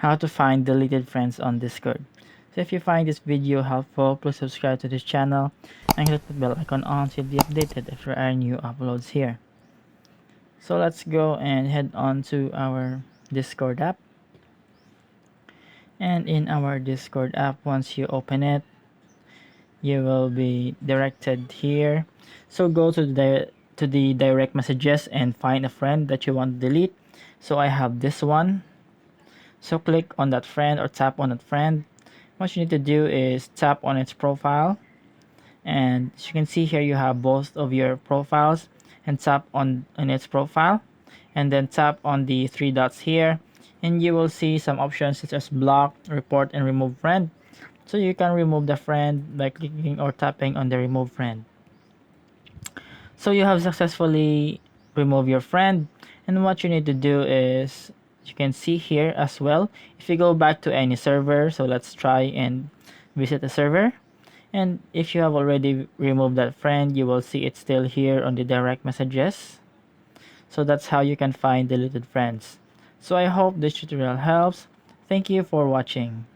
how to find deleted friends on Discord. So if you find this video helpful, please subscribe to this channel and click the bell icon on so you'll be updated if there are new uploads here. So let's go and head on to our Discord app. And in our Discord app, once you open it, you will be directed here. So go to the direct messages and find a friend that you want to delete. So I have this one. So click on that friend or tap on that friend. What you need to do is tap on its profile, and as you can see here you have both of your profiles, and tap on its profile and then tap on the three dots here, and you will see some options such as block, report, and remove friend. So you can remove the friend by clicking or tapping on the remove friend. So you have successfully removed your friend, and what you need to do is, you can see here as well, if you go back to any server, so let's try and visit a server, and if you have already removed that friend, you will see it still here on the direct messages. So that's how you can find deleted friends. So I hope this tutorial helps. Thank you for watching.